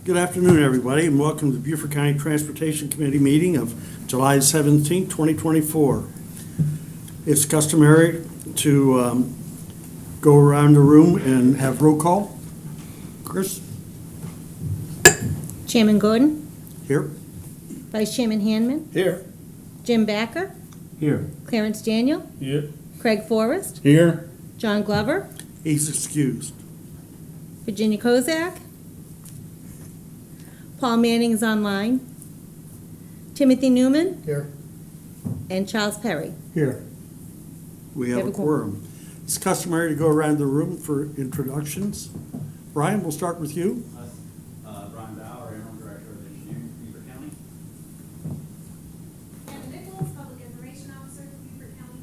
Good afternoon, everybody, and welcome to the Beaufort County Transportation Committee meeting of July 17, 2024. It's customary to go around the room and have roll call. Chris? Chairman Gordon, Here. Vice Chairman Hanman, Here. Jim Backer, Here. Clarence Daniel, Here. Craig Forrest, Here. John Glover, He's excused. Virginia Kozak, Paul Manning is online, Timothy Newman, Here. and Charles Perry. Here. We have a quorum. It's customary to go around the room for introductions. Brian, we'll start with you. Brian Bauer, Interim Director of Engineering, Beaufort County. Anna Nichols, Public Information Officer for Beaufort County.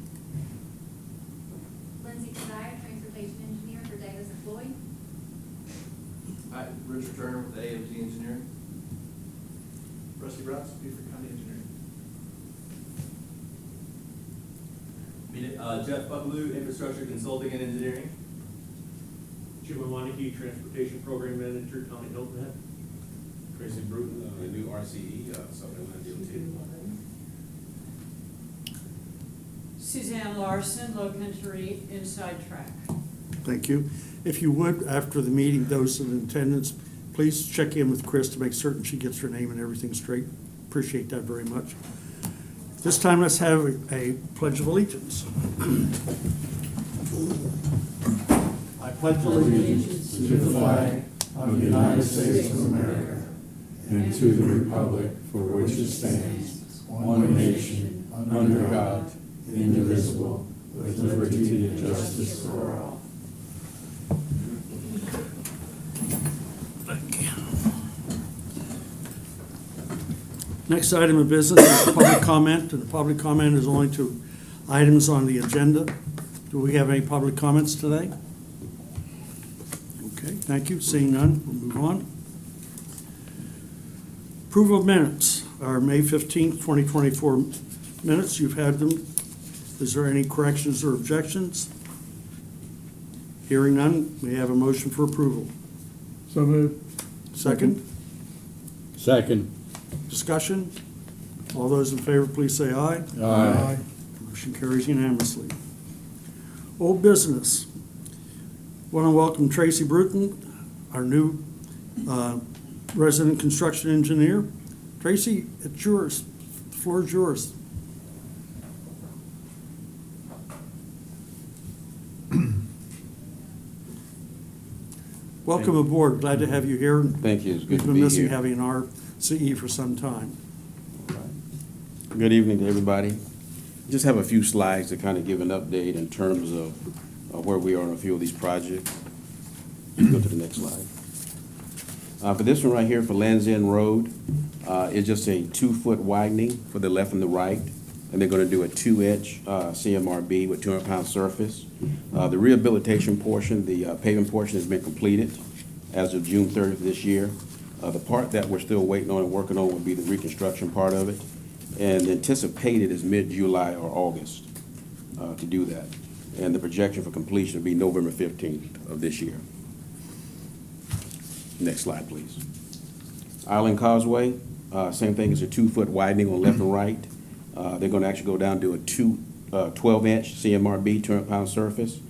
Lindsay Kazire, Transportation Engineer for Davis and Floyd. Hi, Richard Turner with AMT Engineering. Rusty Bratz, Beaufort County Engineering. Jeff Buckaloo, Infrastructure Consulting and Engineering. Jim Waneke, Transportation Program Manager, County Health Net. Tracy Bruton, new RCE, South Carolina DOT. Suzanne Larson, Low Country Inside Track. Thank you. If you would, after the meeting, those in attendance, please check in with Chris to make certain she gets her name and everything straight. Appreciate that very much. This time, let's have a Pledge of Allegiance. I pledge allegiance To the flag of the United States of America and to the republic for which it stands, one nation, under God, indivisible, with liberty and justice for all. Next item of business is public comment, and the public comment is only to items on the agenda. Do we have any public comments today? Okay, thank you. Seeing none, we'll move on. Approval of minutes, our May 15th, 2024 minutes. You've had them. Is there any corrections or objections? Hearing none, we have a motion for approval. So moved. Second? Second. Discussion? All those in favor, please say aye. Aye. Motion carries unanimously. Old business. Want to welcome Tracy Bruton, our new resident construction engineer. Tracy, it's yours. The floor is yours. Welcome aboard. Glad to have you here. Thank you. It's good We've to been be missing here. having an RCE for some time. Good evening to everybody. Just have a few slides to kind of give an update in terms of where we are on a few of these projects. Go to the next slide. For this one right here, for Lands End Road, it's just a 2-foot widening for the left and the right, and they're going to do a 2-inch CMRB with 200-pound surface. The rehabilitation portion, the paving portion, has been completed as of June 30th this year. The part that we're still waiting on and working on will be the reconstruction part of it, and anticipated is mid-July or August to do that. And the projection for completion will be November 15th of this year. Next slide, please. Island Causeway, same thing as a 2-foot widening on left and right. They're going to actually go down to a 12-inch CMRB, 200-pound surface.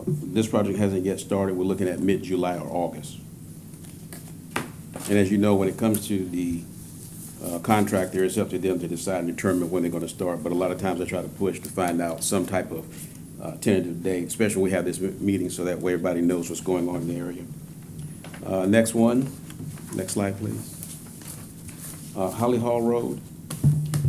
This project hasn't yet started. We're looking at mid-July or August. And as you know, when it comes to the contractor, it's up to them to decide and determine when they're going to start. But a lot of times I try to push to find out some type of tentative date, especially when we have this meeting, so that way everybody knows what's going on in the area. Next one. Next slide, please. Holly Hall Road.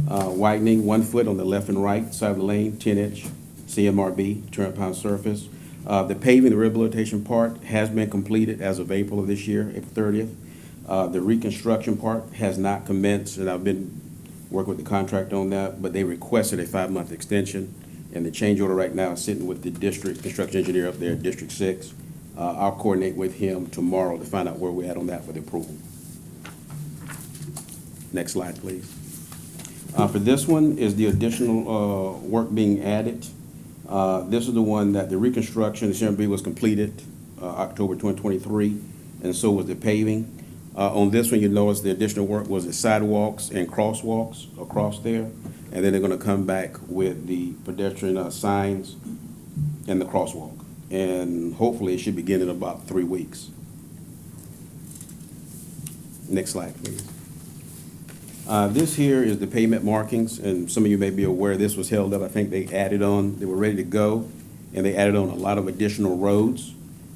Widening 1 foot on the left and right side of the lane, 10-inch CMRB, 200-pound surface. The paving, the rehabilitation part has been completed as of April of this year, April 30th. The reconstruction part has not commenced, and I've been working with the contractor on that, but they requested a 5-month extension, and the change order right now is sitting with the district construction engineer up there, District 6. I'll coordinate with him tomorrow to find out where we're at on that for the approval. Next slide, please. For this one is the additional work being added. This is the one that the reconstruction, the CMB was completed October 2023, and so was the paving. On this one, you notice the additional work was the sidewalks and crosswalks across there. And then they're gonna come back with the pedestrian signs and the crosswalk. And hopefully it should begin in about 3 weeks. Next slide, please. This here is the pavement markings, and some of you may be aware this was held up. I think they were ready to go, and they added on a lot of additional roads.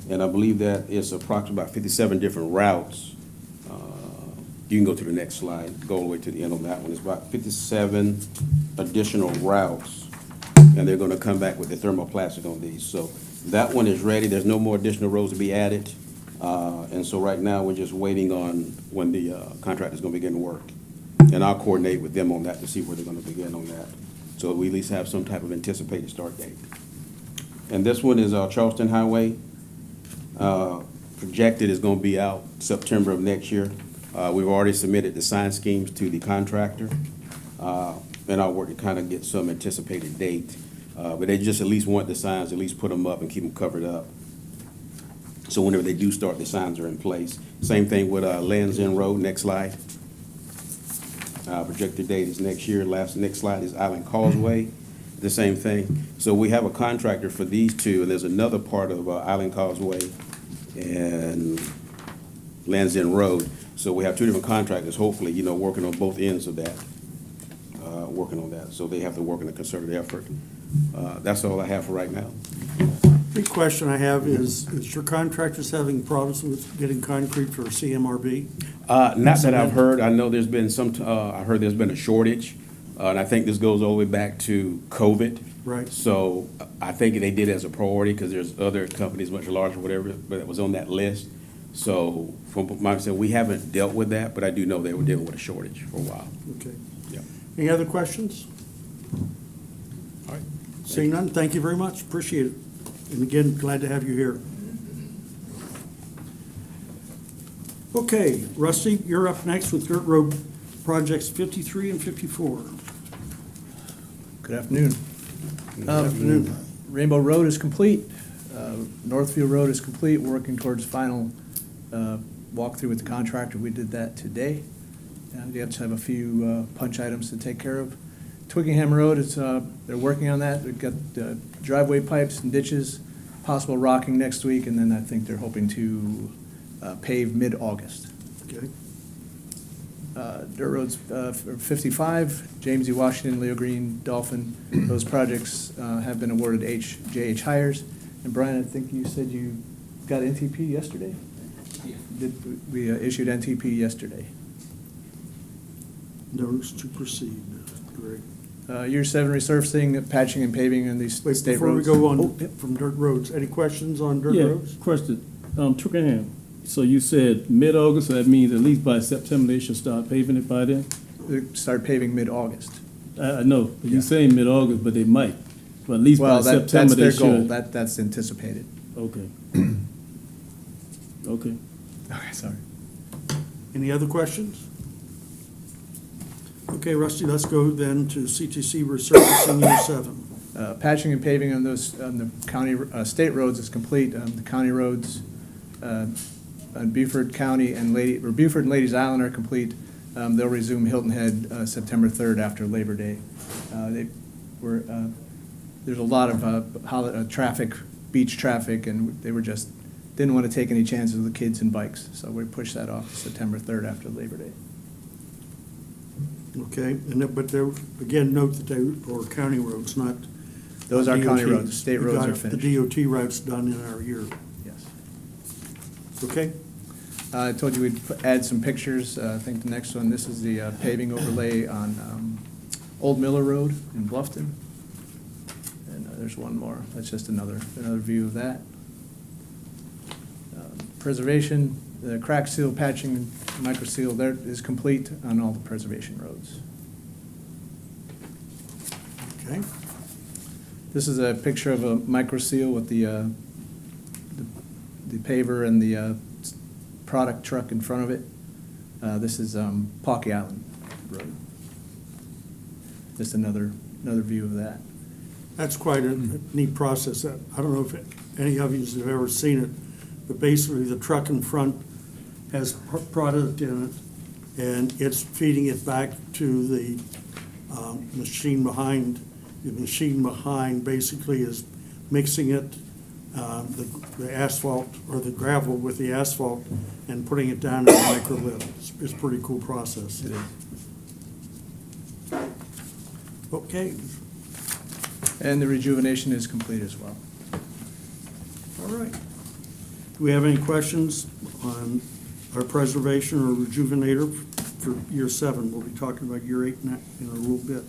And I believe that it's approximately about 57 different routes. You can go to the next slide, go all the way to the end on that one. It's about 57 additional routes, and they're gonna come back with the thermoplastic on these. So that one is ready. There's no more additional roads to be added. And so right now, we're just waiting on when the contractor's gonna begin work. And I'll coordinate with them on that to see where they're gonna begin on that. So we at least have some type of anticipated start date. And this one is Charleston Highway. Projected is gonna be out September of next year. We've already submitted the sign schemes to the contractor. And I'll work to kind of get some anticipated date. But they just at least want the signs, at least put them up and keep them covered up. So whenever they do start, the signs are in place. Same thing with Lands End Road, next slide. Projected date is next year. Next slide is Island Causeway, the same thing. So we have a contractor for these two, and there's another part of Island Causeway and Lands End Road. So we have two different contractors, hopefully, working on both ends of that, working on that. So they have to work in a concerted effort. That's all I have for right now. Big question I have is your contractors having problems with getting concrete for CMRB? Not that I've heard. I know there's been I heard there's been a shortage, and I think this goes all the way back to COVID. Right. So I think they did it as a priority because there's other companies much larger, whatever, but it was on that list. So from my understanding, we haven't dealt with that, but I do know they were dealing with a shortage for a while. Okay. Yeah. Any other questions? All right. Seeing none, thank you very much, appreciate it. And again, glad to have you here. Okay, Rusty, you're up next with Dirt Road Projects 53 and 54. Good afternoon. Good afternoon. Rainbow Road is complete. Northfield Road is complete, working towards final walkthrough with the contractor. We did that today. We have to have a few punch items to take care of. Twickenham Road, they're working on that. They've got driveway pipes and ditches, possible rocking next week, and then I think they're hoping to pave mid-August. Okay. Dirt Roads 55, James E. Washington, Leo Green, Dolphin, those projects have been awarded JH Hires. And Brian, I think you said you got NTP yesterday? Yeah. We issued NTP yesterday. Notice to proceed, Greg. Year 7 resurfacing, patching and paving in these Wait, state before we roads. go on Oh, yep. from Dirt Roads, any questions on Dirt Yeah, Roads? question. Twickenham. So you said mid-August, so that means at least by September they should start paving it by then? They start paving mid-August. I know, but Yeah. you're saying mid-August, but they might. But at least by Well, September that's they their goal. should. That's anticipated. Okay. Okay. Okay, sorry. Any other questions? Okay, Rusty, let's go then to CTC resurfacing Year 7. Patching and paving on the county, state roads is complete. The county roads, on Beaufort County and Beaufort and Ladies Island are complete. They'll resume Hilton Head, September 3rd after Labor Day. There's a lot of traffic, beach traffic, and they didn't want to take any chances with the kids and bikes. So we pushed that off to September 3rd after Labor Day. Okay, but there, again, note that they are county roads, not. Those are county DOT. roads. State We roads got are finished. The DOT routes done in our year. Yes. Okay? I told you we'd add some pictures. I think the next one, this is the paving overlay on Old Miller Road in Bluffton. And there's one more. That's just another view of that. Preservation, the crack seal, patching, micro seal, there is complete on all the preservation roads. Okay. This is a picture of a micro seal with the paver and the product truck in front of it. This is Pocky Island Road. Just another view of that. That's quite a neat process. I don't know if any of you have ever seen it, but basically the truck in front has product in it, and it's feeding it back to the machine behind. The machine behind basically is mixing it, the asphalt or the gravel with the asphalt and putting it down in a microlith. It's a pretty cool process. It is. Okay, And the rejuvenation is complete as well. all right. Do we have any questions on our preservation or rejuvenator for year 7? We'll be talking about year 8 in a little bit.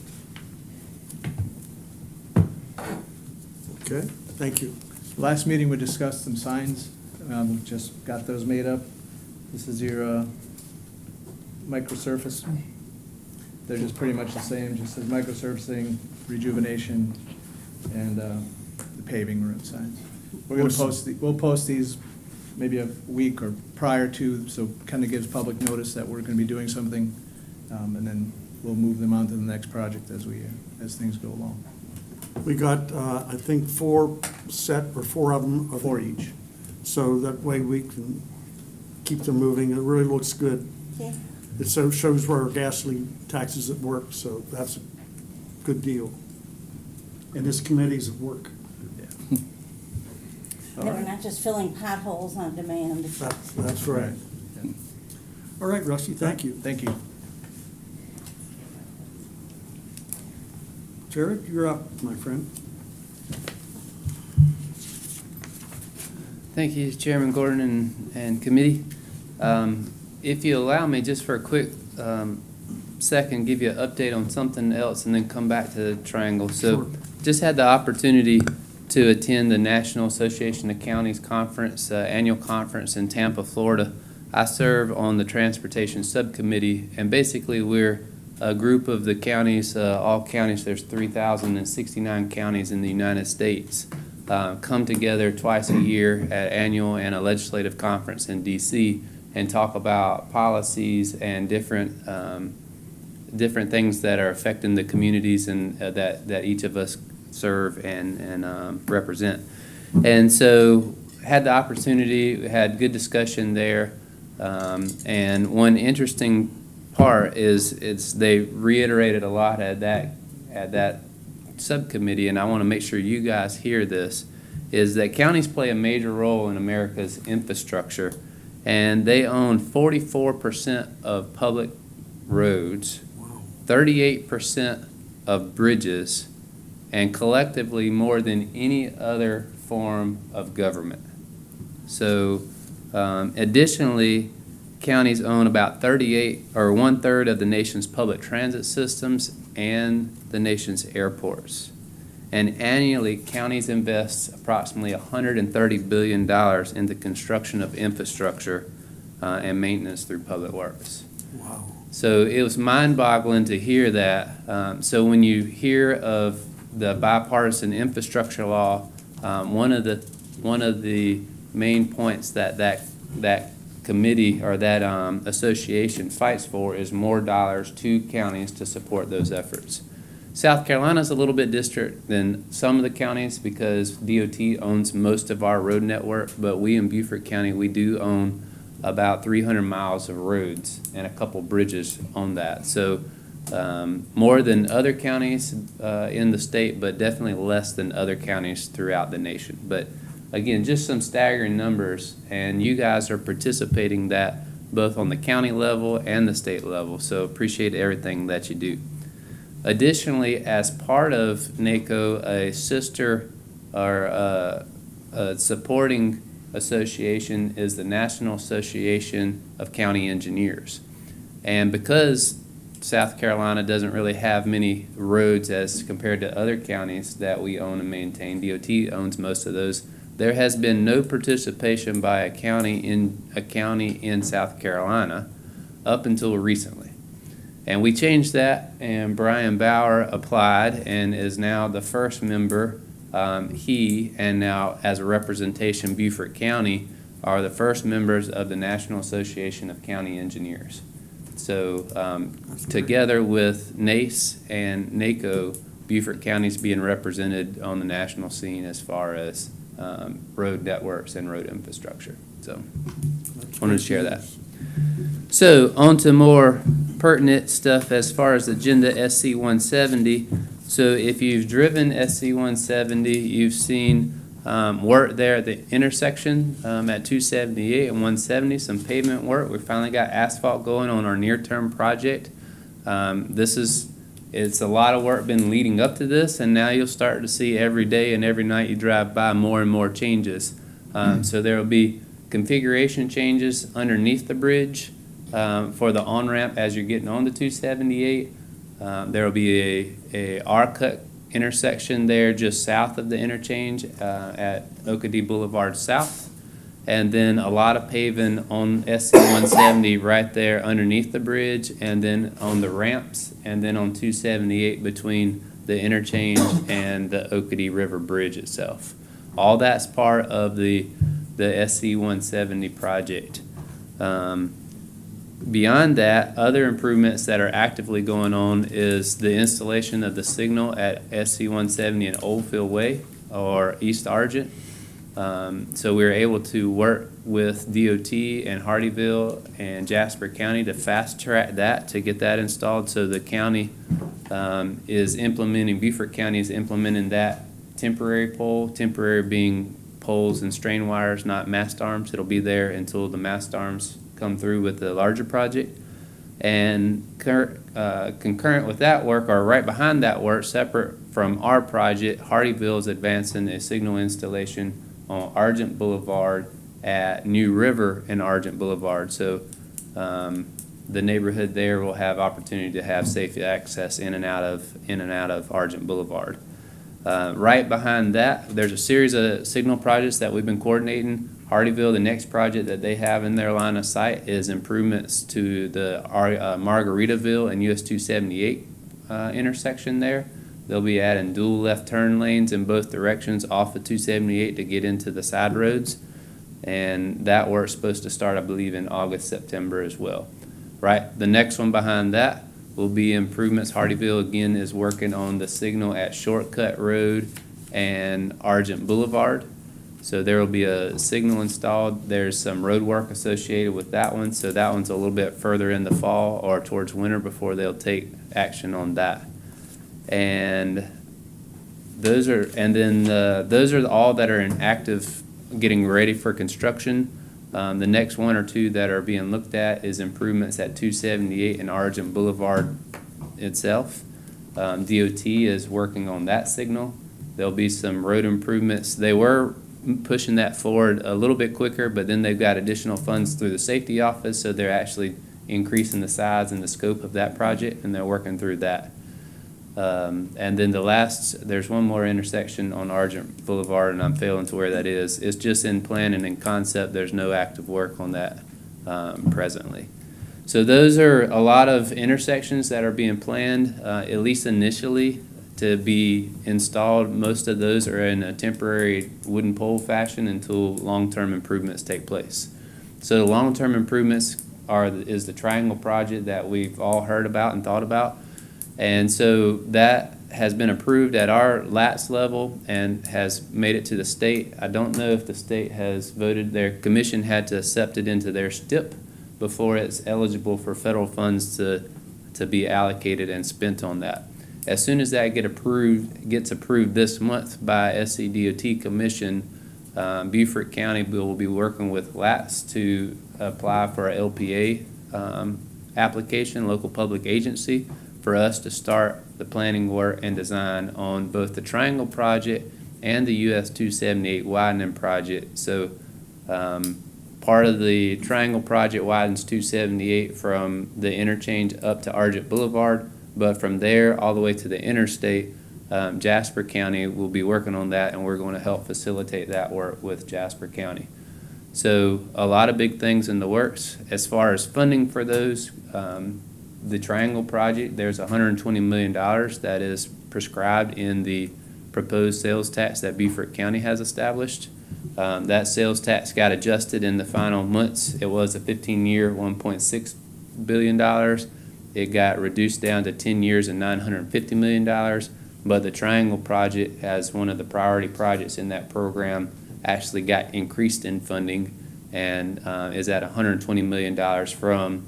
Okay, thank you. Last meeting, we discussed some signs. We just got those made up. This is your microsurface. They're just pretty much the same, just as microsurfacing, rejuvenation, and the paving road signs. We're gonna we'll post these maybe a week or prior to, so kind of gives public notice that we're gonna be doing something, and then we'll move them on to the next project as things go along. We got, I think, 4 of them. 4 each. So that way we can keep them moving. It really looks good. Okay. It so shows where our gasoline taxes at work, so that's a good deal. And this committee's at work. Yeah. They were not just filling potholes on demand. That's right. Yeah. All right, Rusty, thank you. Thank you. Jared, you're up, my friend. Thank you, Chairman Gordon and committee. If you allow me, just for a quick second, give you an update on something else and then come back to the triangle. So Sure. just had the opportunity to attend the National Association of Counties Conference, annual conference in Tampa, Florida. I serve on the Transportation Subcommittee, and basically we're a group of the counties, all counties, there's 3,069 counties in the United States, come together twice a year at annual and a legislative conference in D.C. and talk about policies and different things that are affecting the communities and that each of us serve and represent. And so had the opportunity, had good discussion there, and one interesting part is they reiterated a lot at that subcommittee, and I want to make sure you guys hear this, is that counties play a major role in America's infrastructure, and they own 44% of public roads, 38% of bridges, and collectively more than any other form of government. So additionally, counties own about 38 or 1/3 of the nation's public transit systems and the nation's airports. And annually, counties invest approximately $130 billion in the construction of infrastructure and maintenance through public works. Wow. So it was mind-boggling to hear that. So when you hear of the bipartisan infrastructure law, one of the main points that committee or that association fights for is more dollars to counties to support those efforts. South Carolina is a little bit different than some of the counties because DOT owns most of our road network, but we in Beaufort County, we do own about 300 miles of roads and a couple bridges on that. So more than other counties in the state, but definitely less than other counties throughout the nation. But again, just some staggering numbers, and you guys are participating that both on the county level and the state level, so appreciate everything that you do. Additionally, as part of NACO, a sister or a supporting association is the National Association of County Engineers. And because South Carolina doesn't really have many roads as compared to other counties that we own and maintain, DOT owns most of those, there has been no participation by a county in South Carolina up until recently. And we changed that, and Brian Bauer applied and is now the first member. He and now as a representation, Beaufort County are the first members of the National Association of County Engineers. So together with NACE and NACO, Beaufort County is being represented on the national scene as far as road networks and road infrastructure. So I wanted to share that. So on to more pertinent stuff as far as agenda SC 170. So if you've driven SC 170, you've seen work there at the intersection at 278 and 170, some pavement work. We finally got asphalt going on our near-term project. It's a lot of work been leading up to this, and now you'll start to see every day and every night you drive by more and more changes. So there will be configuration changes underneath the bridge for the on-ramp as you're getting on the 278. There will be a R-cut intersection there just south of the interchange at Okade Boulevard South. And then a lot of paving on SC 170 right there underneath the bridge, and then on the ramps, and then on 278 between the interchange and the Okade River Bridge itself. All that's part of the SC 170 project. Beyond that, other improvements that are actively going on is the installation of the signal at SC 170 in Oldfield Way, or East Argent. So we were able to work with DOT and Hardyville and Jasper County to fast track that, to get that installed. So the county Beaufort County is implementing that temporary pole, temporary being poles and strain wires, not mast arms. It'll be there until the mast arms come through with the larger project. And concurrent with that work, or right behind that work, separate from our project, Hardyville is advancing a signal installation on Argent Boulevard at New River and Argent Boulevard. So the neighborhood there will have opportunity to have safe access in and out of Argent Boulevard. Right behind that, there's a series of signal projects that we've been coordinating. Hardyville, the next project that they have in their line of sight is improvements to the Margaritaville and US 278 intersection there. They'll be adding dual left turn lanes in both directions off of 278 to get into the side roads. And that work's supposed to start, I believe, in August, September as well. Right, the next one behind that will be improvements. Hardyville, again, is working on the signal at Shortcut Road and Argent Boulevard. So there will be a signal installed. There's some road work associated with that one. So that one's a little bit further in the fall or towards winter before they'll take action on that. And those are all that are in active, getting ready for construction. The next one or two that are being looked at is improvements at 278 and Argent Boulevard itself. DOT is working on that signal. There'll be some road improvements. They were pushing that forward a little bit quicker, but then they've got additional funds through the safety office, so they're actually increasing the size and the scope of that project, and they're working through that. And then there's one more intersection on Argent Boulevard, and I'm failing to where that is. It's just in planning and concept. There's no active work on that presently. So those are a lot of intersections that are being planned, at least initially, to be installed. Most of those are in a temporary wooden pole fashion until long-term improvements take place. So the long-term improvements is the Triangle project that we've all heard about and thought about. And so that has been approved at our LATS level and has made it to the state. I don't know if the state has voted. Their commission had to accept it into their STIP before it's eligible for federal funds to be allocated and spent on that. As soon as that gets approved this month by SCDOT Commission, Beaufort County will be working with LATS to apply for a LPA application, local public agency, for us to start the planning work and design on both the Triangle project and the US 278 widening project. So part of the Triangle project widens 278 from the interchange up to Argent Boulevard, but from there all the way to the interstate, Jasper County will be working on that, and we're going to help facilitate that work with Jasper County. So a lot of big things in the works. As far as funding for those, the Triangle project, there's $120 million that is prescribed in the proposed sales tax that Beaufort County has established. That sales tax got adjusted in the final months. It was a 15-year, $1.6 billion. It got reduced down to 10 years and $950 million. But the Triangle project, as one of the priority projects in that program, actually got increased in funding and is at $120 million from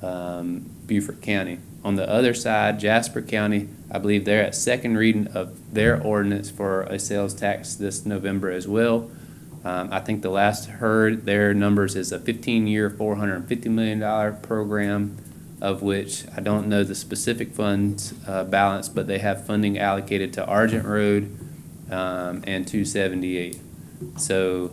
Beaufort County. On the other side, Jasper County, I believe they're at second reading of their ordinance for a sales tax this November as well. I think the last heard their numbers is a 15-year, $450 million program, of which I don't know the specific funds balance, but they have funding allocated to Argent Road and 278. So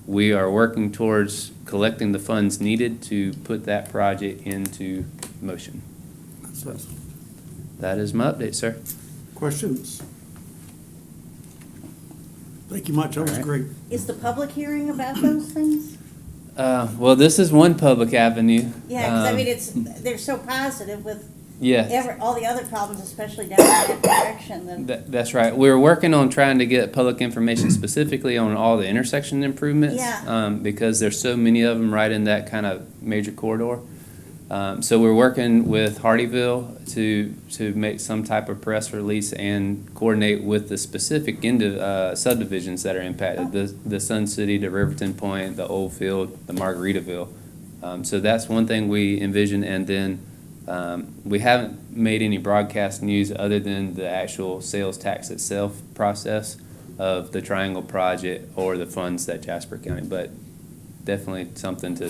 we are working towards collecting the funds needed to put that project into motion. That is my update, sir. Questions? Thank you much, that was All right. great. Is the public hearing about those things? Well, this is one public avenue. Yeah, because I mean, they're so positive with Yeah, all the other problems, especially down in that direction. that's right. We're working on trying to get public information specifically on all the intersection improvements. Yeah. Because there's so many of them right in that kind of major corridor. So we're working with Hardyville to make some type of press release and coordinate with the specific subdivisions that are impacted, the Sun City, the Riverton Point, the Old Field, the Margaritaville. So that's one thing we envision, and then we haven't made any broadcast news other than the actual sales tax itself process of the Triangle Project or the funds that Jasper County, but definitely something to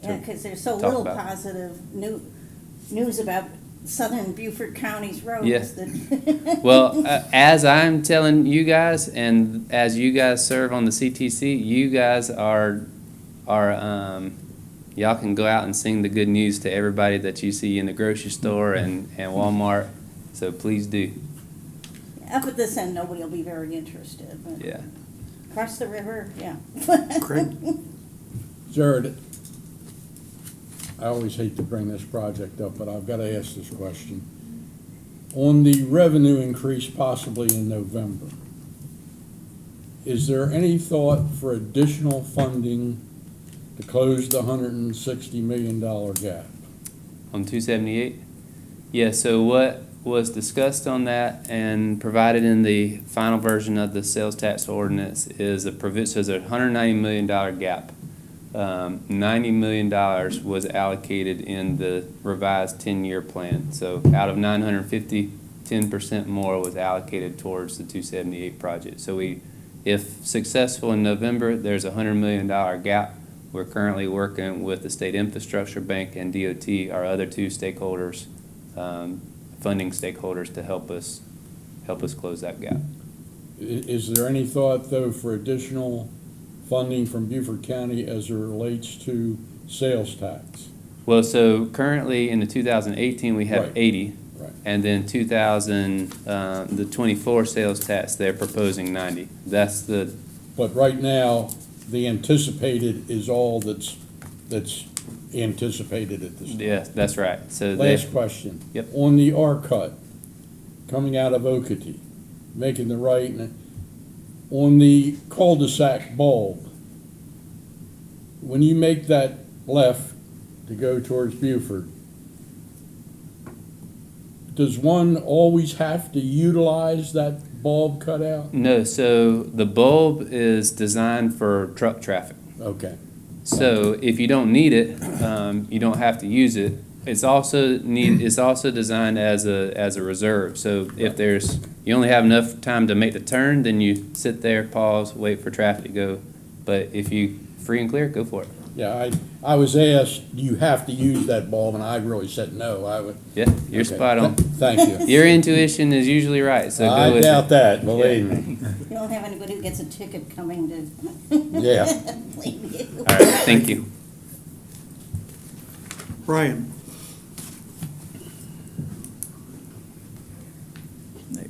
Yeah, because there's so talk little about. positive news about southern Beaufort County's roads. Yeah. that- Well, as I'm telling you guys, and as you guys serve on the CTC, you guys are y'all can go out and sing the good news to everybody that you see in the grocery store and Walmart. So please do. Up at this end, nobody will be very interested, but Yeah. across the river, yeah. Great. Jared, I always hate to bring this project up, but I've got to ask this question. On the revenue increase possibly in November, is there any thought for additional funding to close the $160 million gap? On 278? Yeah, so what was discussed on that and provided in the final version of the sales tax ordinance is a provision, so there's a $190 million gap. $90 million was allocated in the revised 10-year plan. So out of 950, 10% more was allocated towards the 278 project. So if successful in November, there's a $100 million gap. We're currently working with the State Infrastructure Bank and DOT, our other two stakeholders, funding stakeholders, to help us close that gap. Is there any thought, though, for additional funding from Beaufort County as it relates to sales tax? Well, so currently in the 2018, we have Right. 80. Right. And then the 24 sales tax, they're proposing 90. That's the, But right now, the anticipated is all that's anticipated at this time. yeah, that's right. So they, Last question. Yep. On the R-cut, coming out of Okatee, making the right, on the cul-de-sac bulb, when you make that left to go towards Beaufort, does one always have to utilize that bulb cutout? no, so the bulb is designed for truck traffic. Okay. So if you don't need it, you don't have to use it. It's also designed as a reserve. So if you only have enough time to make the turn, then you sit there, pause, wait for traffic to go. But if you free and clear, go for it. Yeah, I was asked, do you have to use that bulb, and I really said no. I would. Yeah, you're Okay. spot on. Thank you. Your intuition is usually right, so go I with doubt it. that, believe me. You don't have anybody who gets a ticket coming to. Yeah. blame you. All right, thank you. Brian?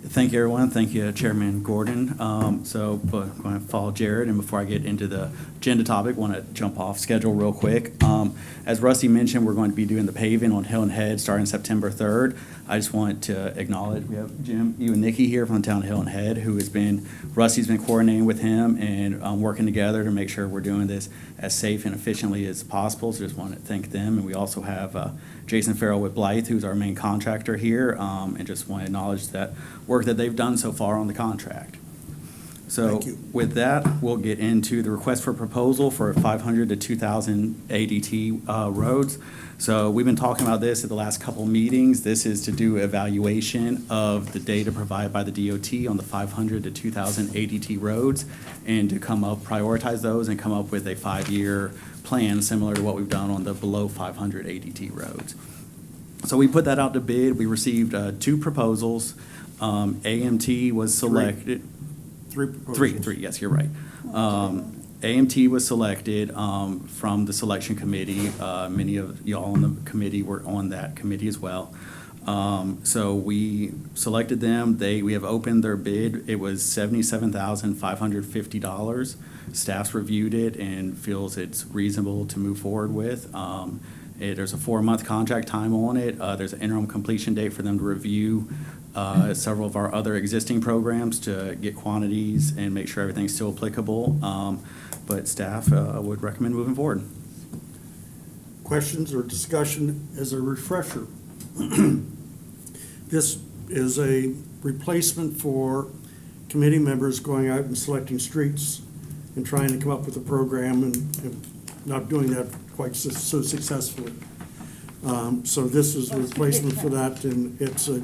Thank you, everyone. Thank you, Chairman Gordon. I'm going to follow Jared, and before I get into the agenda topic, want to jump off schedule real quick. As Rusty mentioned, we're going to be doing the paving on Hill and Head starting September 3rd. I just want to acknowledge, we have Jim, you and Nikki here from the town of Hill and Head, Rusty's been coordinating with him and working together to make sure we're doing this as safe and efficiently as possible. So just want to thank them. And we also have Jason Farrell with Blythe, who's our main contractor here, and just want to acknowledge that work that they've done so far on the contract. So Thank you. with that, we'll get into the request for proposal for 500 to 2,000 ADT roads. So we've been talking about this at the last couple meetings. This is to do evaluation of the data provided by the DOT on the 500 to 2,000 ADT roads and to prioritize those and come up with a 5-year plan similar to what we've done on the below 500 ADT roads. So we put that out to bid. We received 2 proposals. AMT was selected. 3 proposals. Three, yes, you're right. AMT was selected from the selection committee. Many of y'all on the committee were on that committee as well. So we selected them. We have opened their bid. It was $77,550. Staff's reviewed it and feels it's reasonable to move forward with. There's a 4-month contract time on it. There's an interim completion date for them to review several of our other existing programs to get quantities and make sure everything's still applicable. But staff would recommend moving forward. Questions or discussion as a refresher? This is a replacement for committee members going out and selecting streets and trying to come up with a program and not doing that quite so successfully. So this is a replacement for that, and it's a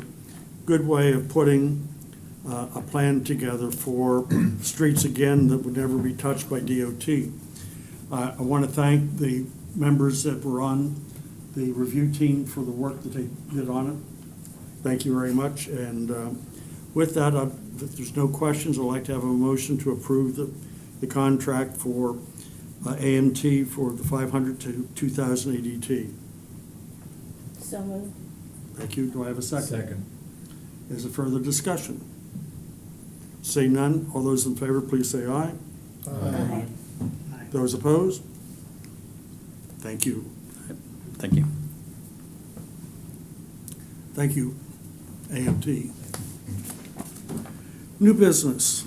good way of putting a plan together for streets, again, that would never be touched by DOT. I want to thank the members that were on the review team for the work that they did on it. Thank you very much. And with that, if there's no questions, I'd like to have a motion to approve the contract for AMT for the 500 to 2,000 ADT. So moved. Thank you. Do I have a second? Second. Is there further discussion? Seeing none, all those in favor, please say aye. Aye. Those opposed? Thank you. Thank you. Thank you, AMT. New business.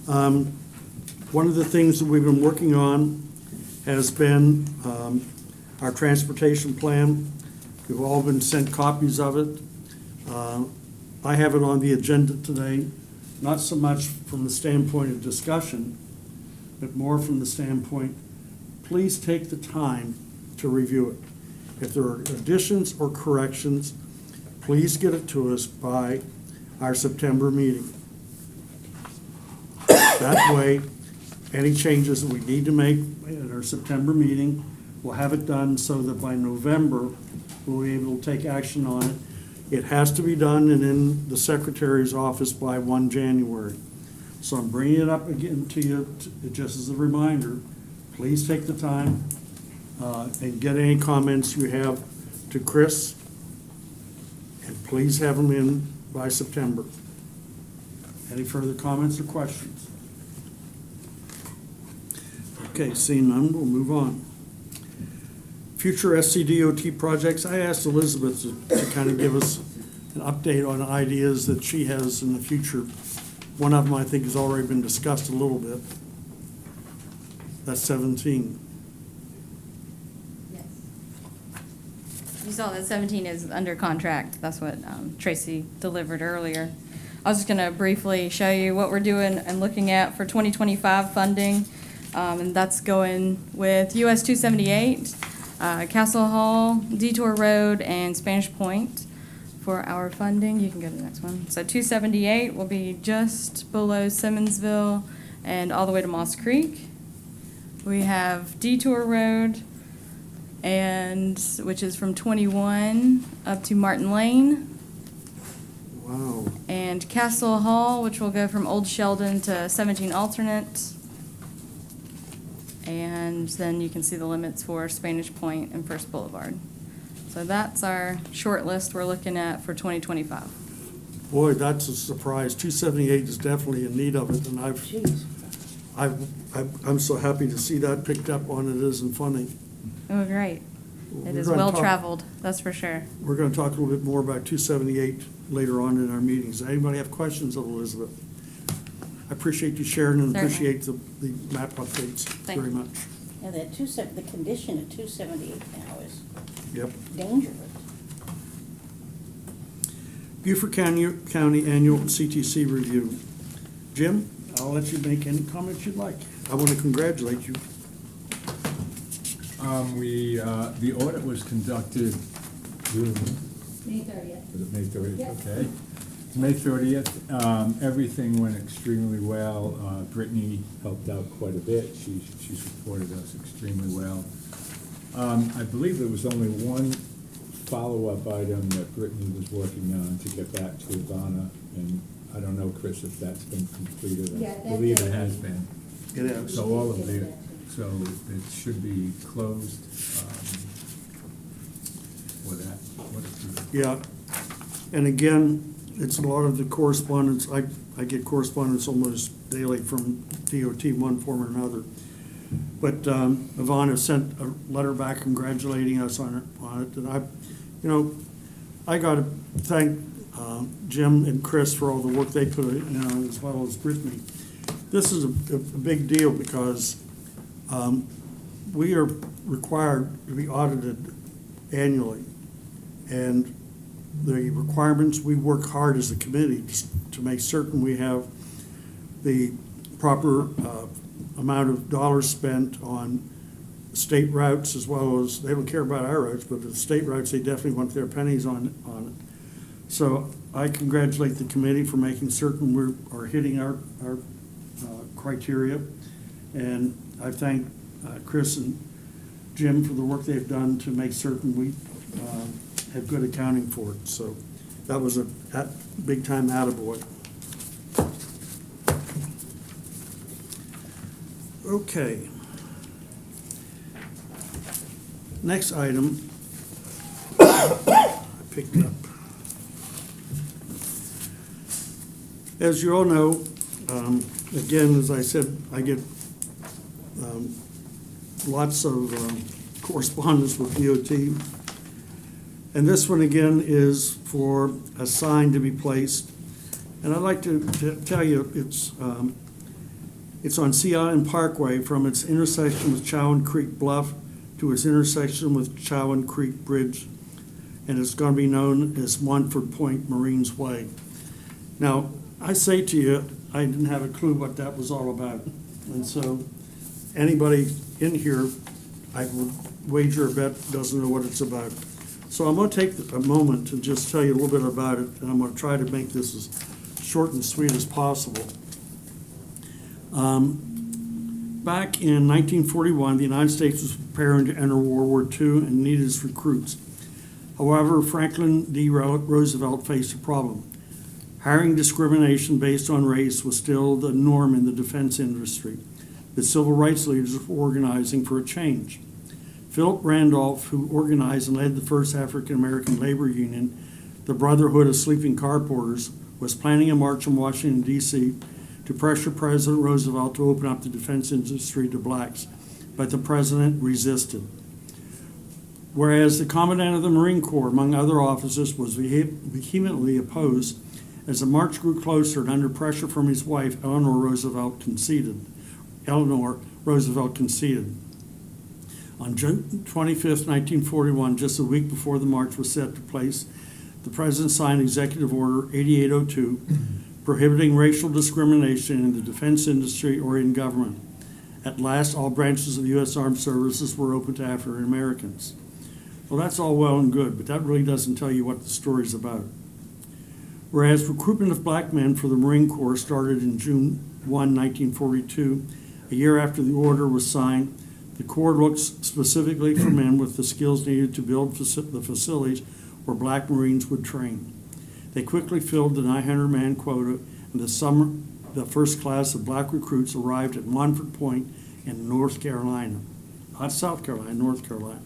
One of the things that we've been working on has been our transportation plan. We've all been sent copies of it. I have it on the agenda today, not so much from the standpoint of discussion, but more from the standpoint, please take the time to review it. If there are additions or corrections, please get it to us by our September meeting. That way, any changes that we need to make at our September meeting, we'll have it done so that by November, we'll be able to take action on it. It has to be done and in the Secretary's office by 1 January. So I'm bringing it up again to you just as a reminder. Please take the time and get any comments you have to Chris, and please have them in by September. Any further comments or questions? Okay, seeing none, we'll move on. Future SCDOT projects, I asked Elizabeth to kind of give us an update on ideas that she has in the future. One of them, I think, has already been discussed a little bit. That's 17. Yes. You saw that 17 is under contract. That's what Tracy delivered earlier. I was just going to briefly show you what we're doing and looking at for 2025 funding. And that's going with US 278, Castle Hall, Detour Road, and Spanish Point for our funding. You can go to the next one. So 278 will be just below Simmonsville and all the way to Moss Creek. We have Detour Road, which is from 21 up to Martin Lane. Wow. And Castle Hall, which will go from Old Sheldon to 17 Alternate. And then you can see the limits for Spanish Point and First Boulevard. So that's our short list we're looking at for 2025. Boy, that's a surprise. 278 is definitely in need of it, and I'm so happy to see that picked up on it isn't funny. Oh, great. It is well-traveled, that's for sure. We're going to talk a little bit more about 278 later on in our meetings. Anybody have questions of Elizabeth? I appreciate you sharing and Certainly. appreciate the map updates very much. Yeah, the condition of 278 now is dangerous. Beaufort County Annual CTC Review. Jim, I'll let you make any comments you'd like. I want to congratulate you. The audit was conducted June, May 30th. was it May 30th? Yes. Okay. May 30th, everything went extremely well. Brittany helped out quite a bit. She supported us extremely well. I believe there was only one follow-up item that Brittany was working on to get back to Ivana, and I don't know, Chris, if that's been completed. Yeah, I that's believe it. it has been. It is. So all of the, so it should be closed with that. What is it? Yeah, and again, it's a lot of the correspondence, I get correspondence almost daily from DOT, one form or another. But Ivana sent a letter back congratulating us on it, and I gotta thank Jim and Chris for all the work they put in, as well as Brittany. This is a big deal because we are required to be audited annually. And the requirements, we work hard as a committee to make certain we have the proper amount of dollars spent on state routes, as well as, they don't care about our routes, but the state routes, they definitely want their pennies on it. So I congratulate the committee for making certain we are hitting our criteria. And I thank Chris and Jim for the work they've done to make certain we have good accounting for it. So that was a big time attaboy. Okay. Next item, I picked up. As you all know, again, as I said, I get lots of correspondence with DOT. And this one again is for a sign to be placed. And I'd like to tell you, it's on Sea Island Parkway from its intersection with Chowan Creek Bluff to its intersection with Chowan Creek Bridge. And it's going to be known as Montford Point Marines Way. Now, I say to you, I didn't have a clue what that was all about. And so anybody in here, I would wager a bet, doesn't know what it's about. So I'm going to take a moment to just tell you a little bit about it, and I'm going to try to make this as short and sweet as possible. Back in 1941, the United States was preparing to enter World War II and needed its recruits. However, Franklin D. Roosevelt faced a problem. Hiring discrimination based on race was still the norm in the defense industry. The civil rights leaders were organizing for a change. Philip Randolph, who organized and led the first African-American labor union, the Brotherhood of Sleeping Car Porters, was planning a march in Washington, D.C. to pressure President Roosevelt to open up the defense industry to blacks, but the president resisted. Whereas the Commandant of the Marine Corps, among other officers, was vehemently opposed, as the march grew closer and under pressure from his wife, Eleanor Roosevelt conceded. On June 25, 1941, just a week before the march was set to place, the President signed Executive Order 8802, prohibiting racial discrimination in the defense industry or in government. At last, all branches of the U.S. Armed Services were open to African Americans. Well, that's all well and good, but that really doesn't tell you what the story's about. Whereas recruitment of black men for the Marine Corps started in June 1, 1942, a year after the order was signed, the Corps looked specifically for men with the skills needed to build the facilities where black Marines would train. They quickly filled the 900-man quota, and the first class of black recruits arrived at Montford Point in North Carolina. Not South Carolina, North Carolina.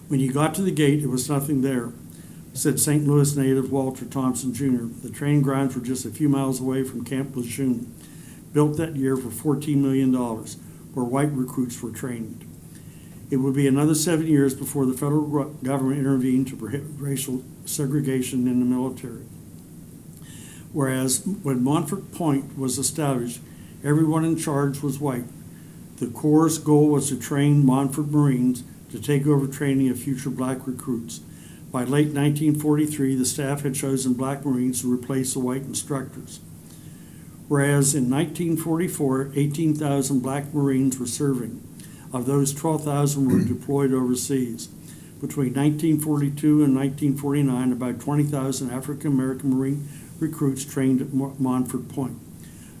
When you got to the gate, it was nothing there, said St. Louis native Walter Thompson, Jr. The training grounds were just a few miles away from Camp Lejeune, built that year for $14 million, where white recruits were trained. It would be another 7 years before the federal government intervened to prohibit racial segregation in the military. Whereas when Montford Point was established, everyone in charge was white. The Corps' goal was to train Montford Marines to take over training of future black recruits. By late 1943, the staff had chosen black Marines to replace the white instructors. Whereas in 1944, 18,000 black Marines were serving. Of those, 12,000 were deployed overseas. Between 1942 and 1949, about 20,000 African-American Marine recruits trained at Montford Point.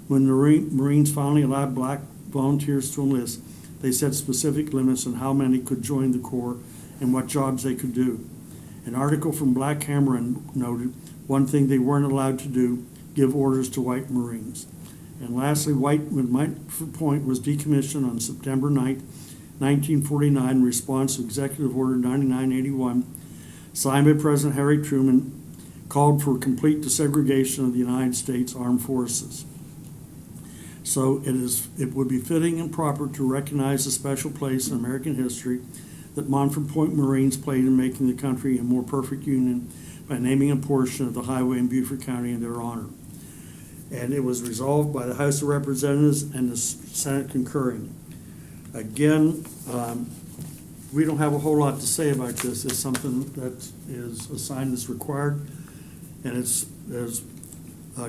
When the Marines finally allowed black volunteers to enlist, they set specific limits on how many could join the Corps and what jobs they could do. An article from Black Hammer noted one thing they weren't allowed to do: give orders to white Marines. And lastly, when Montford Point was decommissioned on September 9th, 1949, in response to Executive Order 9981, signed by President Harry Truman, called for complete desegregation of the United States Armed Forces. So it would be fitting and proper to recognize the special place in American history that Montford Point Marines played in making the country a more perfect union by naming a portion of the highway in Beaufort County in their honor. And it was resolved by the House of Representatives and the Senate concurring. Again, we don't have a whole lot to say about this. It's something that is a sign that's required, and it's, as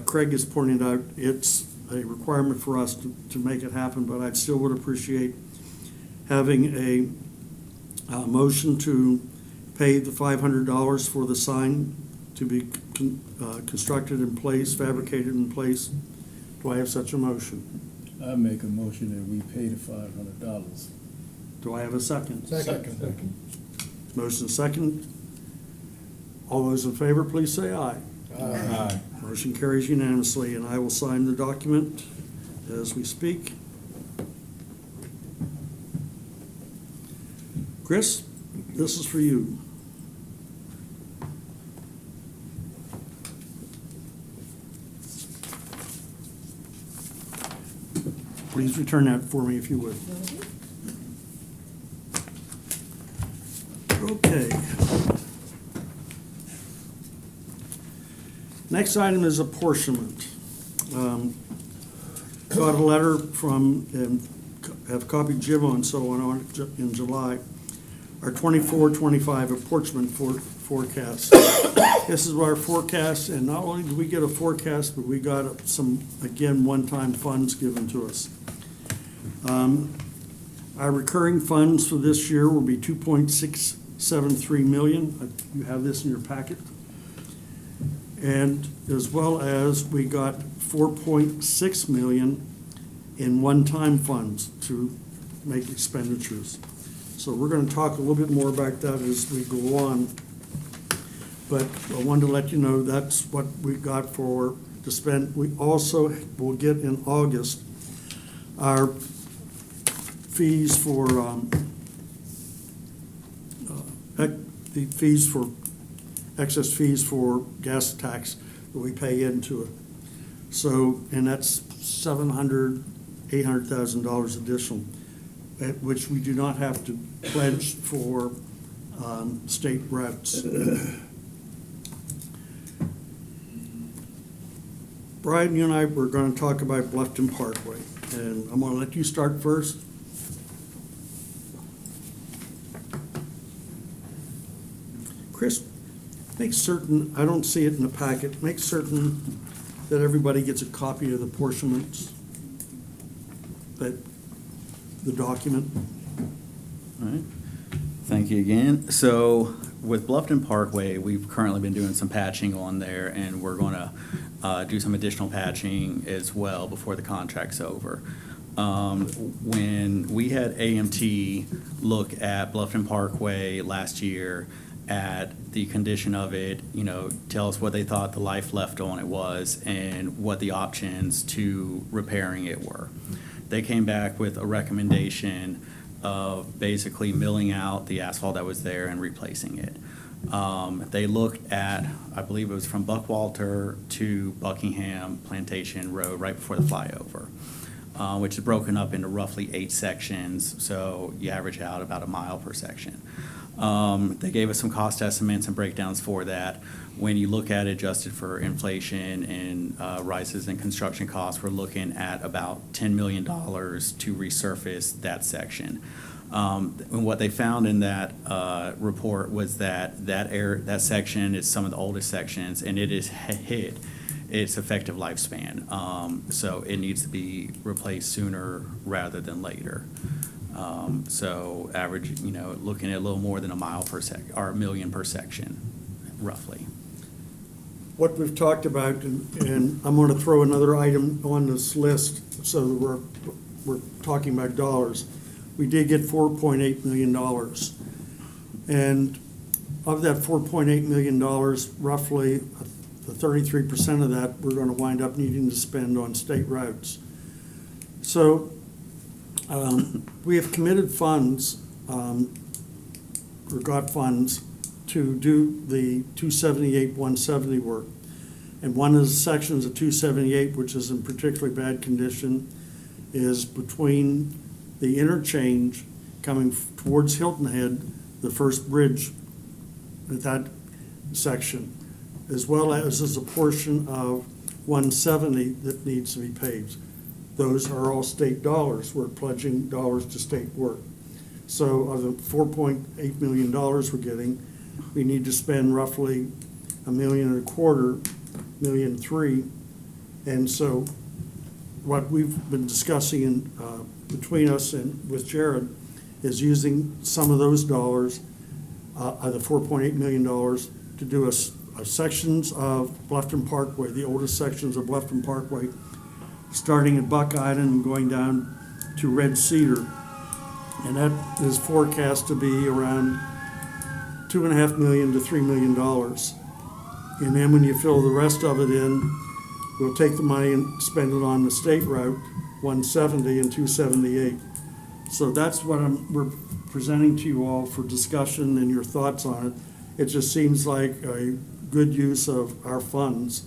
Craig has pointed out, it's a requirement for us to make it happen, but I still would appreciate having a motion to pay the $500 for the sign to be constructed in place, fabricated in place. Do I have such a motion? I make a motion that we pay the $500. Do I have a second? Second. Motion second. All those in favor, please say aye. Aye. Motion carries unanimously, and I will sign the document as we speak. Chris, this is for you. Please return that for me if you would. Okay. Next item is apportionment. Got a letter from, and have copied Jim on, so on in July, our 24-25 apportionment forecast. This is our forecast, and not only did we get a forecast, but we got some, again, one-time funds given to us. Our recurring funds for this year will be $2.673 million. You have this in your packet. And as well as we got $4.6 million in one-time funds to make expenditures. So we're going to talk a little bit more about that as we go on. But I wanted to let you know that's what we got for to spend. We also will get in August our fees for the fees for excess fees for gas tax that we pay into it. So, and that's $700,000, $800,000 additional, which we do not have to pledge for state routes. Brian, you and I were going to talk about Bluffton Parkway, and I'm going to let you start first. Chris, make certain, I don't see it in the packet, make certain that everybody gets a copy of the apportionments, that the document. All right. Thank you again. So with Bluffton Parkway, we've currently been doing some patching on there, and we're going to do some additional patching as well before the contract's over. When we had AMT look at Bluffton Parkway last year at the condition of it, you know, tell us what they thought the life left on it was and what the options to repairing it were. They came back with a recommendation of basically milling out the asphalt that was there and replacing it. They looked at, I believe it was from Buckwalter to Buckingham Plantation Road right before the flyover, which is broken up into roughly 8 sections, so you average out about a mile per section. They gave us some cost estimates and breakdowns for that. When you look at it adjusted for inflation and rises in construction costs, we're looking at about $10 million to resurface that section. And what they found in that report was that that section is some of the oldest sections, and it is hit its effective lifespan. So it needs to be replaced sooner rather than later. So average, looking at a little more than a mile per or a million per section, roughly. What we've talked about, and I'm going to throw another item on this list so that we're talking about dollars. We did get $4.8 million. And of that $4.8 million, roughly the 33% of that, we're going to wind up needing to spend on state roads. So we have committed funds, or got funds, to do the 278, 170 work. And one of the sections of 278, which is in particularly bad condition, is between the interchange coming towards Hilton Head, the first bridge at that section, as well as a portion of 170 that needs to be paved. Those are all state dollars. We're pledging dollars to state work. So of the $4.8 million we're getting, we need to spend roughly $1.25 million, $1.3 million. And so what we've been discussing between us and with Jared is using some of those dollars, the $4.8 million, to do a sections of Bluffton Parkway, the oldest sections of Bluffton Parkway, starting at Buck Island and going down to Red Cedar. And that is forecast to be around $2.5 million to $3 million. And then when you fill the rest of it in, we'll take the money and spend it on the state route, 170 and 278. So that's what we're presenting to you all for discussion and your thoughts on it. It just seems like a good use of our funds,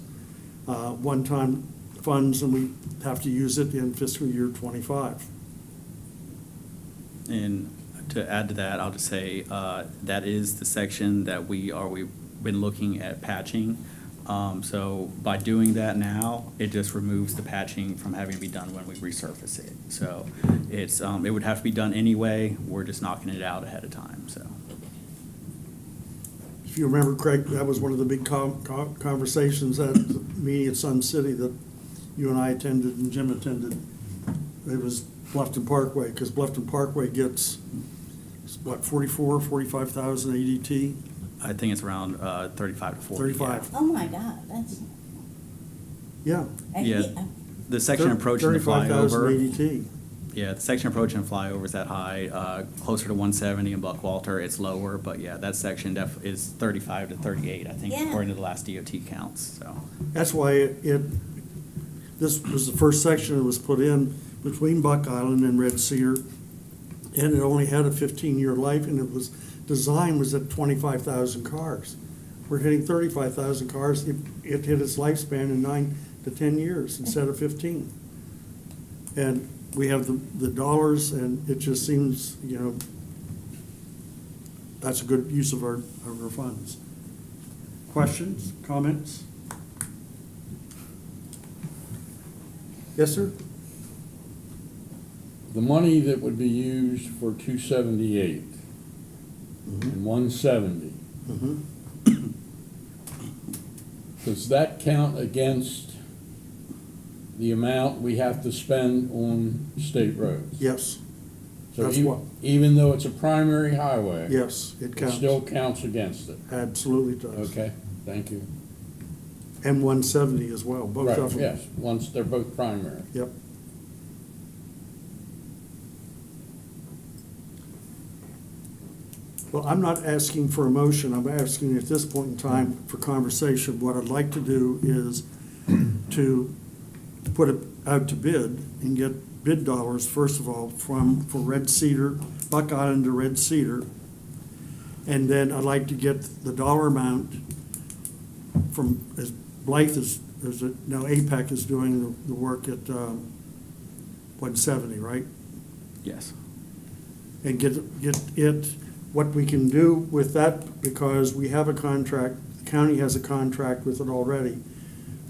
one-time funds, and we have to use it in fiscal year '25. And to add to that, I'll just say that is the section that we've been looking at patching. So by doing that now, it just removes the patching from having to be done when we resurface it. So it would have to be done anyway. We're just knocking it out ahead of time. So. If you remember, Craig, that was one of the big conversations at the meeting at Sun City that you and I attended and Jim attended. It was Bluffton Parkway, because Bluffton Parkway gets, what, 45,000 ADT? I think it's around 35 to 40. 35. Oh, my God, that's. Yeah. Yeah, the section approaching the 35,000 flyover. ADT. Yeah, the section approaching the flyover is that high. Closer to 170 in Buckwalter, it's lower, but yeah, that section is 35 to 38, I think, Yeah. according to the last DOT counts. So That's why this was the first section that was put in between Buck Island and Red Cedar, and it only had a 15-year life, and it was design was at 25,000 cars. We're hitting 35,000 cars. It hit its lifespan in 9 to 10 years instead of 15. And we have the dollars, and it just seems, that's a good use of our funds. Questions, comments? Yes, sir? The money that would be used for 278 and 170, does that count against the amount we have to spend on state roads? Yes. So That's what. even though it's a primary highway? Yes, it counts. It still counts against it? Absolutely does. Okay, thank you. And 170 as well, both Right, of them. yes, once they're both primary. Yep. Well, I'm not asking for a motion. I'm asking at this point in time for conversation. What I'd like to do is to put it out to bid and get bid dollars, first of all, for Red Cedar, Buck Island to Red Cedar. And then I'd like to get the dollar amount from, as Blythe APEC is doing the work at 170, right? yes. And get it, what we can do with that, because we have a contract, the county has a contract with it already.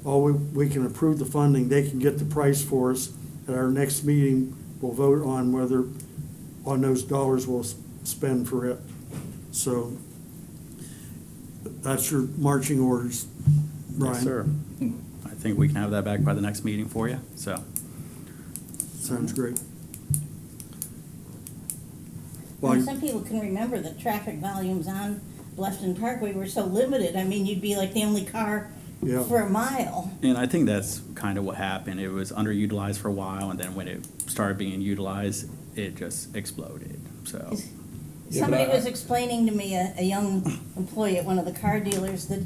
We can approve the funding, they can get the price for us. At our next meeting, we'll vote on whether, on those dollars we'll spend for it. So that's your marching orders, Brian. Yes, sir. I think we can have that back by the next meeting for you, so. Sounds great. Well, Well, some people can remember the traffic volumes on Bluffton Parkway were so limited. I mean, you'd be like the only car Yeah. for a mile. And I think that's kind of what happened. It was underutilized for a while, and then when it started being utilized, it just exploded, so. Somebody was explaining to me, a young employee at one of the car dealers, that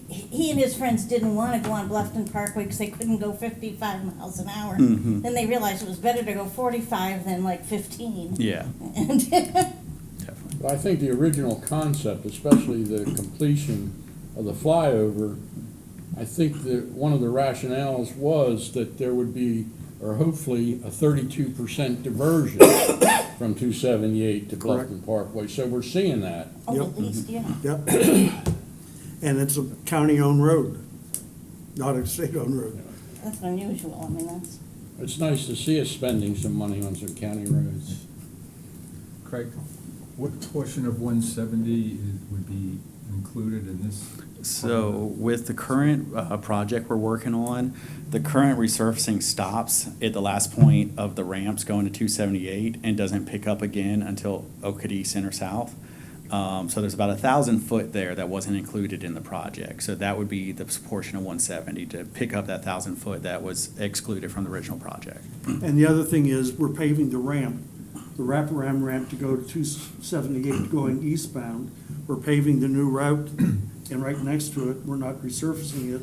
he and his friends didn't want to go on Bluffton Parkway because they couldn't go 55 miles an hour. Mhm. Then they realized it was better to go 45 than like 15. Yeah. And But I think the original concept, especially the completion of the flyover, I think that one of the rationales was that there would be, or hopefully, a 32% diversion from 278 to Correct. Bluffton Parkway. So we're seeing that. oh, Yep. at least, yeah. Yep. And it's a county-owned road, not a state-owned road. That's unusual. I mean, that's. It's nice to see us spending some money on some county roads. Craig, what portion of 170 would be included in this? So with the current project we're working on, the current resurfacing stops at the last point of the ramps going to 278 and doesn't pick up again until Oakwood East Center South. So there's about 1,000 foot there that wasn't included in the project. So that would be the portion of 170 to pick up that 1,000 foot that was excluded from the original project. And the other thing is, we're paving the ramp, the wraparound ramp to go to 278 going eastbound. We're paving the new route, and right next to it, we're not resurfacing it.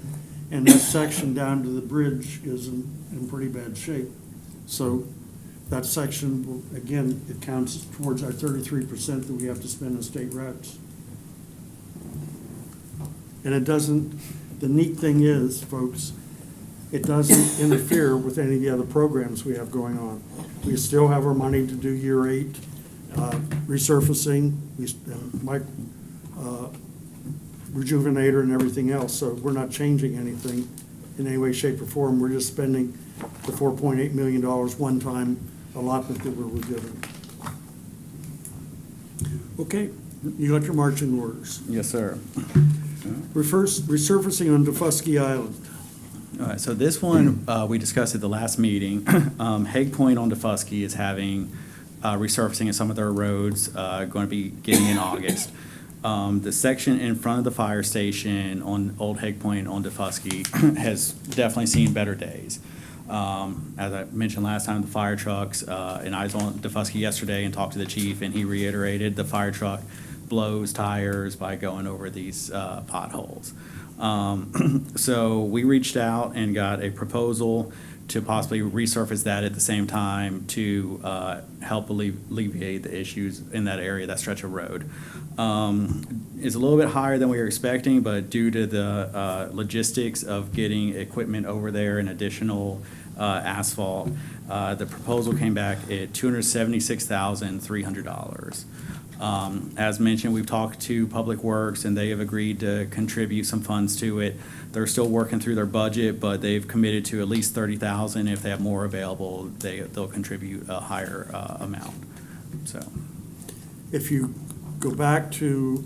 And that section down to the bridge is in pretty bad shape. So that section, will again, it counts towards our 33% that we have to spend on state routes. And it doesn't, the neat thing is, folks, it doesn't interfere with any of the other programs we have going on. We still have our money to do year 8 resurfacing, Mike, rejuvenator and everything else, so we're not changing anything in any way, shape, or form. We're just spending the $4.8 million one-time allotment that we were given. Okay, you got your marching orders. Yes, sir. Resurfacing on Defusky Island. All right, so this one, we discussed at the last meeting. Hague Point on Defusky is having resurfacing of some of their roads, going to be getting in August. The section in front of the fire station on Old Hague Point on Defusky has definitely seen better days. As I mentioned last time, the fire trucks, and I was on Defusky yesterday and talked to the chief, and he reiterated the fire truck blows tires by going over these potholes. So we reached out and got a proposal to possibly resurface that at the same time to help alleviate the issues in that area, that stretch of road. It's a little bit higher than we were expecting, but due to the logistics of getting equipment over there and additional asphalt, the proposal came back at $276,300. As mentioned, we've talked to Public Works, and they have agreed to contribute some funds to it. They're still working through their budget, but they've committed to at least $30,000. If they have more available, they'll contribute a higher amount. So, If you go back to,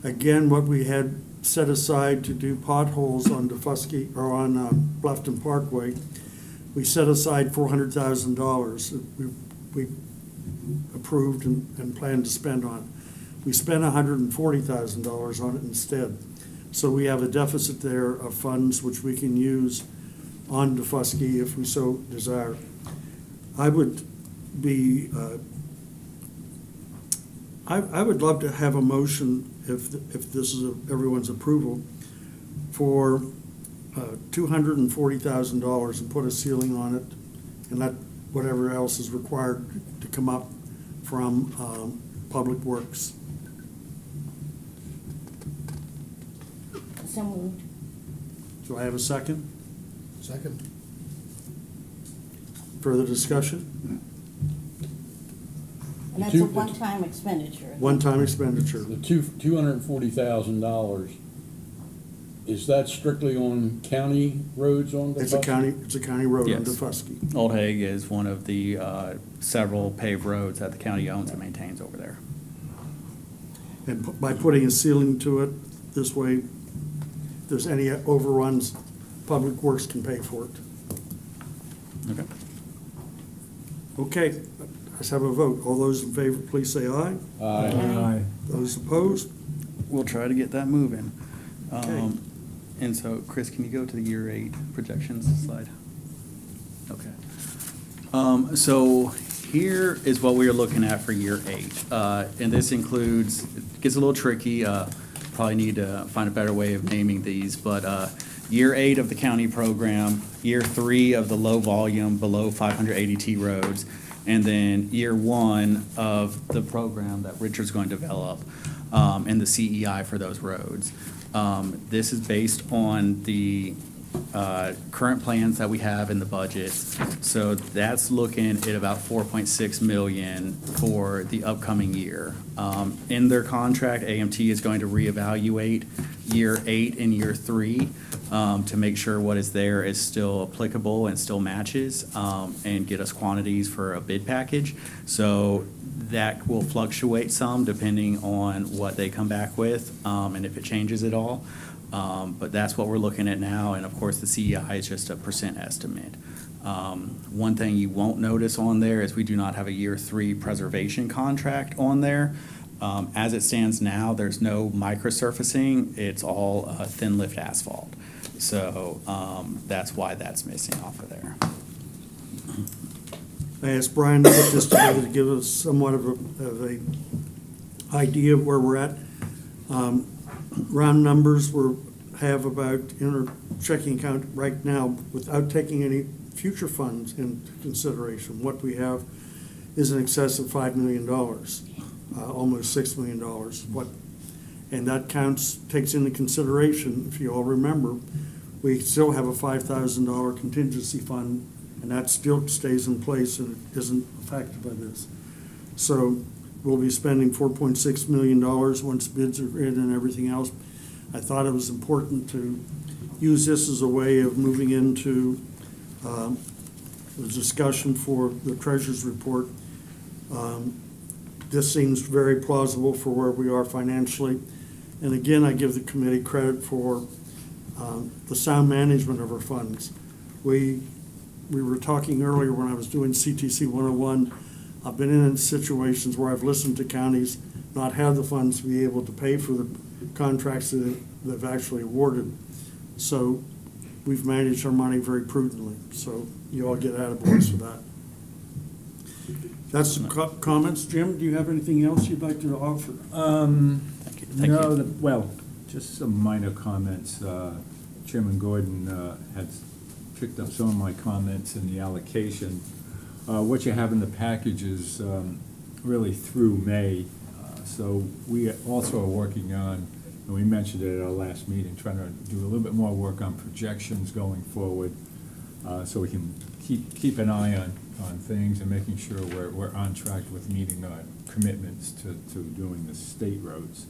again, what we had set aside to do potholes on Defusky, or on Bluffton Parkway, we set aside $400,000 we approved and planned to spend on it. We spent $140,000 on it instead. So we have a deficit there of funds which we can use on Defusky if we so desire. I would be, I would love to have a motion, if this is everyone's approval, for $240,000 and put a ceiling on it, and let whatever else is required to come up from Public Works. So moved. Do I have a second? Second. Further discussion? And that's a one-time expenditure. One-time expenditure. The $240,000, is that strictly on county roads on Defusky? It's a county road on Yes. Defusky. Old Hague is one of the several paved roads that the county owns and maintains over there. And by putting a ceiling to it, this way, if there's any overruns, Public Works can pay for it. Okay. Okay, let's have a vote. All those in favor, please say aye. Aye. Those opposed? We'll try to get that moving. Okay. And so, Chris, can you go to the year 8 projections slide? Okay. So here is what we are looking at for year 8. And this includes, it gets a little tricky, probably need to find a better way of naming these, but year 8 of the county program, year 3 of the low volume below 580 T roads, and then year 1 of the program that Richard's going to develop, and the CEI for those roads. This is based on the current plans that we have in the budget. So that's looking at about 4.6 million for the upcoming year. In their contract, AMT is going to reevaluate year 8 and year 3 to make sure what is there is still applicable and still matches, and get us quantities for a bid package. So that will fluctuate some depending on what they come back with, and if it changes at all. But that's what we're looking at now, and of course, the CEI is just a percent estimate. One thing you won't notice on there is we do not have a year 3 preservation contract on there. As it stands now, there's no microsurfacing, it's all thin lift asphalt. So that's why that's missing off of there. I asked Brian to put this together to give us somewhat of a idea of where we're at. Round numbers have about in our checking account right now, without taking any future funds into consideration. What we have is in excess of $5 million, almost $6 million. And that takes into consideration, if you all remember, we still have a $5,000 contingency fund, and that still stays in place and isn't affected by this. So we'll be spending $4.6 million once bids are in and everything else. I thought it was important to use this as a way of moving into the discussion for the treasurer's report. This seems very plausible for where we are financially. And again, I give the committee credit for the sound management of our funds. We were talking earlier when I was doing CTC 101. I've been in situations where I've listened to counties not have the funds to be able to pay for the contracts that they've actually awarded. So we've managed our money very prudently. So you all get attaboys for that. That's some comments. Jim, do you have anything else you'd like to offer? Thank you. Well, just some minor comments. Chairman Gordon had picked up some of my comments in the allocation. What you have in the package is really through May. So we also are working on, and we mentioned it at our last meeting, trying to do a little bit more work on projections going forward, so we can keep an eye on things and making sure we're on track with meeting our commitments to doing the state roads.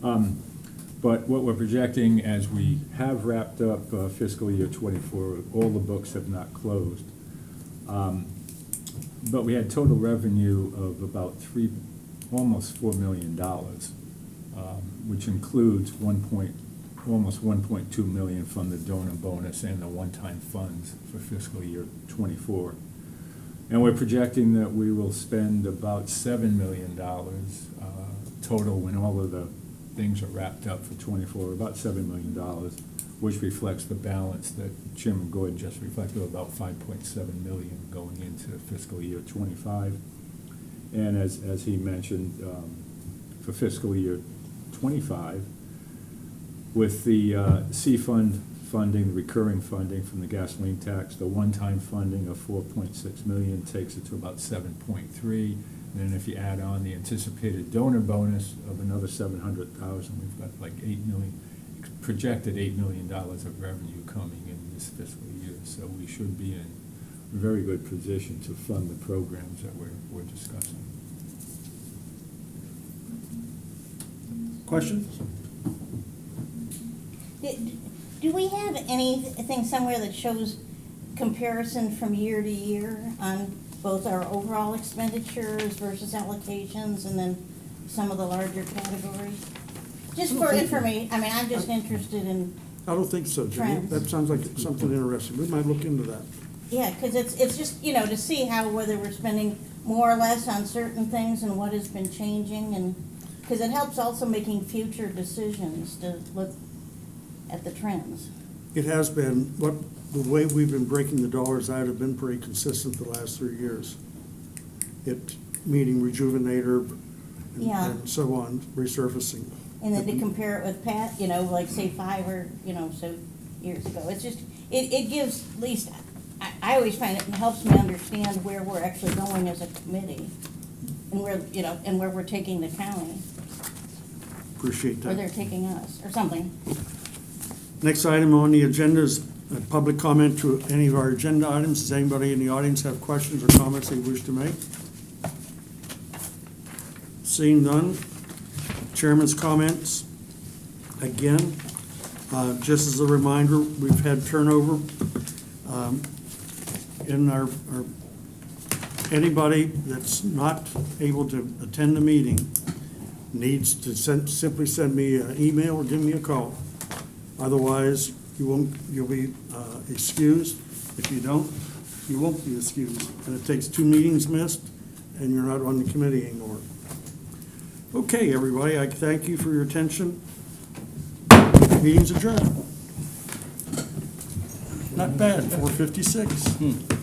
But what we're projecting, as we have wrapped up fiscal year 24, all the books have not closed. But we had total revenue of about almost $4 million, which includes almost 1.2 million from the donor bonus and the one-time funds for fiscal year 24. And we're projecting that we will spend about $7 million total when all of the things are wrapped up for 24, about $7 million, which reflects the balance that Chairman Gordon just reflected, about 5.7 million going into fiscal year 25. And as he mentioned, for fiscal year 25, with the C-Fund funding, the recurring funding from the gasoline tax, the one-time funding of 4.6 million takes it to about 7.3. And then if you add on the anticipated donor bonus of another 700,000, we've got like 8 million, projected $8 million of revenue coming in this fiscal year. So we should be in a very good position to fund the programs that we're discussing. Questions? Do we have anything somewhere that shows comparison from year to year on both our overall expenditures versus allocations and then some of the larger categories? Just for information, I mean, I'm just interested in I don't think so, Jenny. Trends. That sounds like something interesting. We might look into that. Yeah, because it's just, you know, to see how, whether we're spending more or less on certain things and what has been changing, and, because it helps also making future decisions to look at the trends. It has been, the way we've been breaking the dollars out have been pretty consistent the last 3 years. It, meaning Rejuvenator Yeah. and so on, resurfacing. And then to compare it with Pat, you know, like say 5 or, you know, so years ago. It's just, it gives, at least, I always find it helps me understand where we're actually going as a committee, and where, you know, and where we're taking the county, Appreciate where they're that. taking us, or something. Next item on the agenda is a public comment to any of our agenda items. Does anybody in the audience have questions or comments they wish to make? Seeing none, chairman's comments. Again, just as a reminder, we've had turnover in our, anybody that's not able to attend the meeting needs to simply send me an email or give me a call. Otherwise, you'll be excused. If you don't, you won't be excused. And it takes 2 meetings missed, and you're not on the committee anymore. Okay, everybody, I thank you for your attention. Meeting's adjourned. Not bad, 4:56.